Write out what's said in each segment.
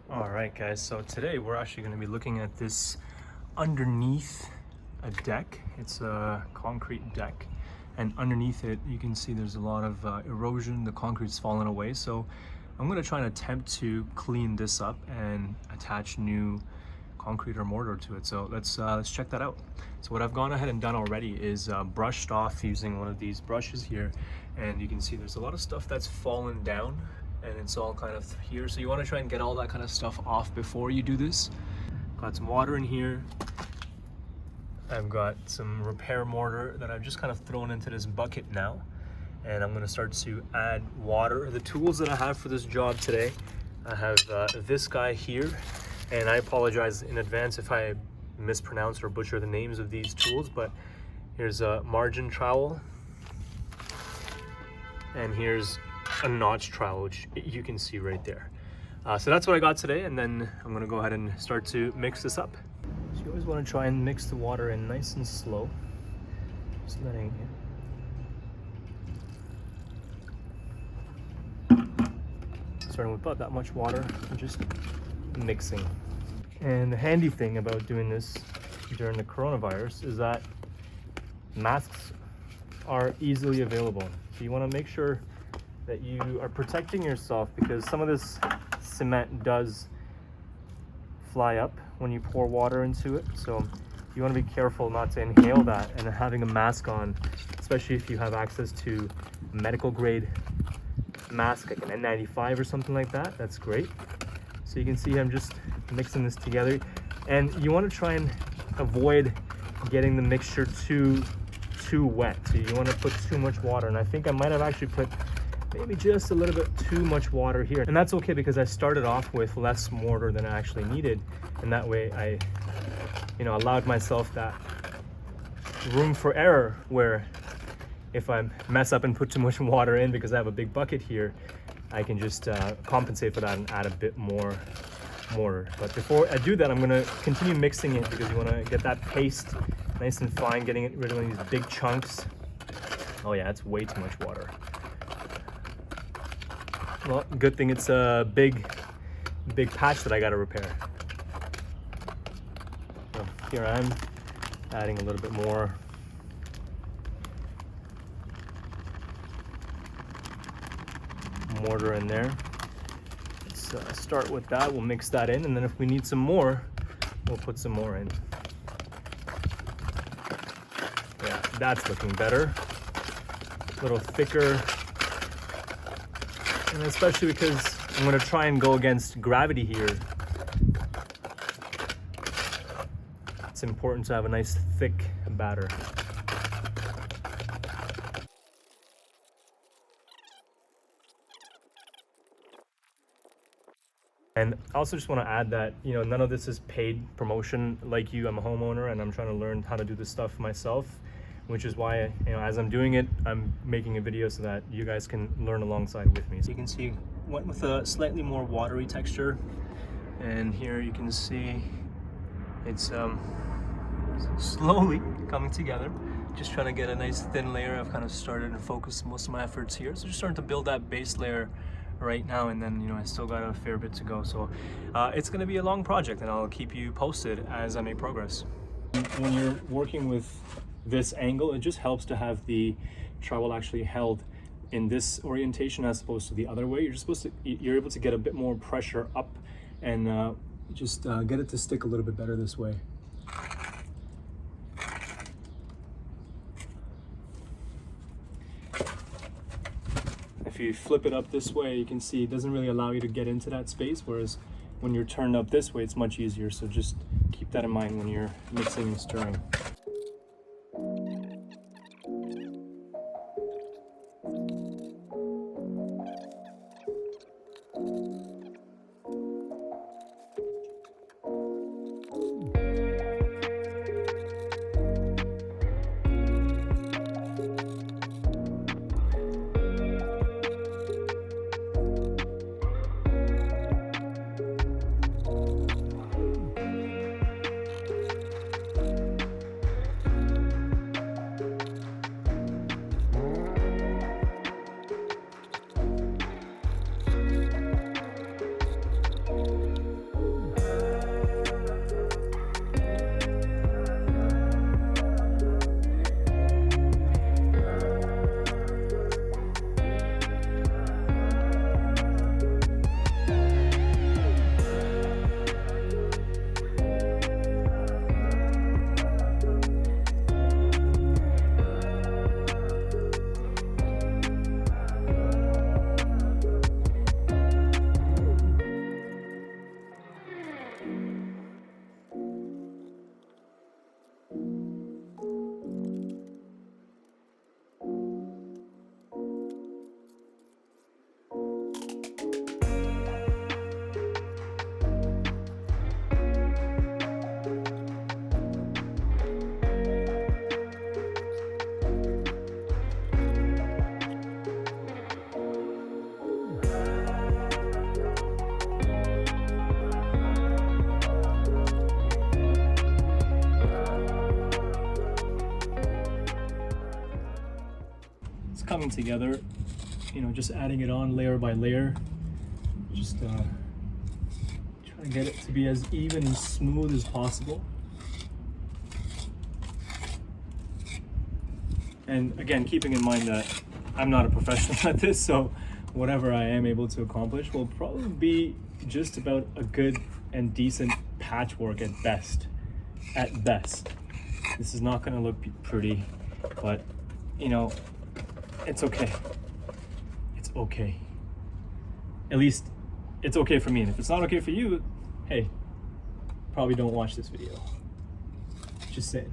All right, guys, so today we're actually going to be looking at this underneath a deck. It's a concrete deck, and underneath it you can see there's a lot of erosion. The concrete's fallen away, so I'm going to try and attempt to clean this up and attach new concrete or mortar to it. So let's check that out. So what I've gone ahead and done already is brushed off using one of these brushes here, and you can see there's a lot of stuff that's fallen down and it's all kind of here. So you want to try and get all that kind of stuff off before you do this. Got some water in here. I've got some repair mortar that I've just kind of thrown into this bucket now, and I'm going to start to add water. The tools that I have for this job today, I have this guy here, and I apologize in advance if I mispronounce or butcher the names of these tools, but here's a margin trowel, and here's a notch trowel, which you can see right there. So that's what I got today, and then I'm gonna go ahead and start to mix this up. So you always want to try and mix the water in nice and slow, just letting it, starting with about that much water and just mixing. And the handy thing about doing this during the coronavirus is that masks are easily available, so you want to make sure that you are protecting yourself, because some of this cement does fly up when you pour water into it. So you want to be careful not to inhale that, and having a mask on, especially if you have access to medical grade mask like an N95 or something like that, that's great. So you can see I'm just mixing this together, and you want to try and avoid getting the mixture too wet. So you want to put too much water, and I think I might have actually put maybe just a little bit too much water here, and that's okay because I started off with less mortar than I actually needed, and that way I allowed myself that room for error, where if I mess up and put too much water in because I have a big bucket here, I can just compensate for that and add a bit more mortar. But before I do that, I'm going to continue mixing it, because you want to get that paste nice and fine, getting rid of these big chunks. Oh yeah, it's way too much water. Well, good thing it's a big patch that I got to repair. So here I'm adding a little bit more. Mortar in there. Let's start with that. We'll mix that in, and then if we need some more, we'll put some more in. Yeah, that's looking better. A little thicker. And especially because I'm going to try and go against gravity here, it's important to have a nice thick batter. And I also just want to add that, none of this is paid promotion. Like you, I'm a homeowner and I'm trying to learn how to do this stuff myself, which is why, as I'm doing it, I'm making a video so that you guys can learn alongside with me. So you can see, went with a slightly more watery texture, and here you can see it's slowly coming together. Just trying to get a nice thin layer. I've kind of started and focused most of my efforts here, so just starting to build that base layer right now, and then I still got a fair bit to go. So it's going to be a long project, and I'll keep you posted as I make progress. When you're working with this angle, it just helps to have the trowel actually held in this orientation as opposed to the other way. You're able to get a bit more pressure up, and just get it to stick a little bit better this way. If you flip it up this way, you can see it doesn't really allow you to get into that space, whereas when you're turned up this way, it's much easier. So just keep that in mind when you're mixing and stirring. coming together, you know, just adding it on layer by layer, just trying to get it to be as even and smooth as possible. And again, keeping in mind that I'm not a professional at this, so whatever I am able to accomplish will probably be just about a good and decent patchwork at best. At best. This is not going to look pretty, but you know, it's okay. It's okay. At least it's okay for me. And if it's not okay for you, hey, probably don't watch this video. Just saying.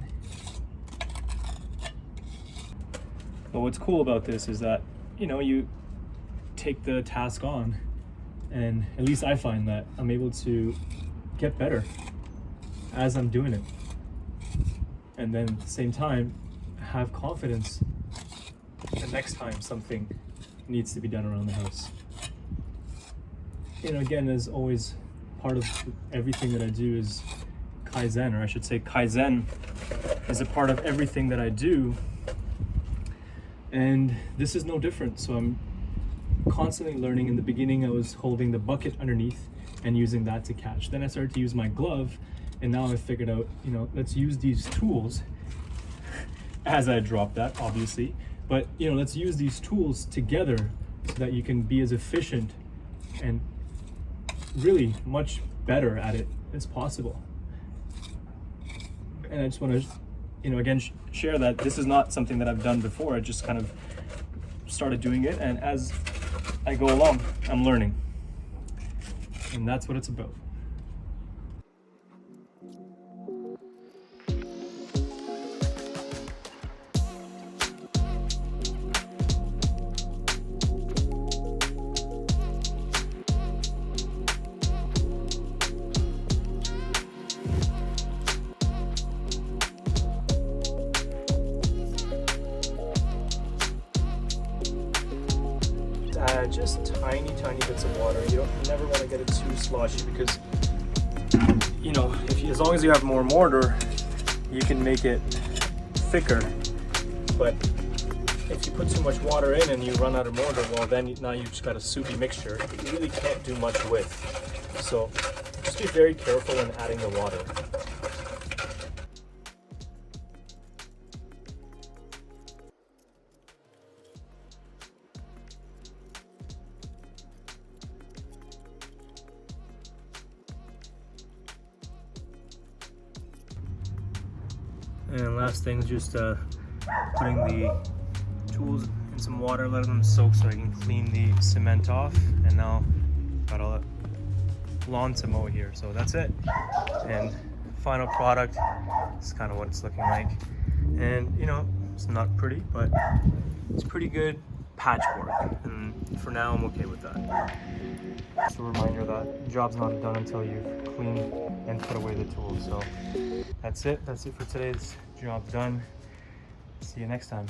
But what's cool about this is that, you know, you take the task on, and at least I find that I'm able to get better as I'm doing it. And then at the same time, have confidence the next time something needs to be done around the house. You know, again, as always, part of everything that I do is Kaizen, or I should say Kaizen is a part of everything that I do. And this is no different. So I'm constantly learning. In the beginning, I was holding the bucket underneath and using that to catch. Then I started to use my glove, and now I figured out, you know, let's use these tools as I drop that, obviously. But, you know, let's use these tools together so that you can be as efficient and really much better at it as possible. And I just want to, you know, again, share that this is not something that I've done before. I just kind of started doing it, and as I go along, I'm learning. And that's what it's about. Just tiny bits of water. You never want to get it too sloshy, because, you know, as long as you have more mortar, you can make it thicker. But if you put too much water in and you run out of mortar, well, then now you've just got a soupy mixture that you really can't do much with. So just be very careful when adding the water. And last thing is just putting the tools in some water, letting them soak so I can clean the cement off. And now got a lawn to mow here, so that's it. And final product is kind of what it's looking like. And you know, it's not pretty, but it's pretty good patchwork. And for now, I'm okay with that. Just a reminder that the job's not done until you've cleaned and put away the tools. So that's it for today's job done. See you next time.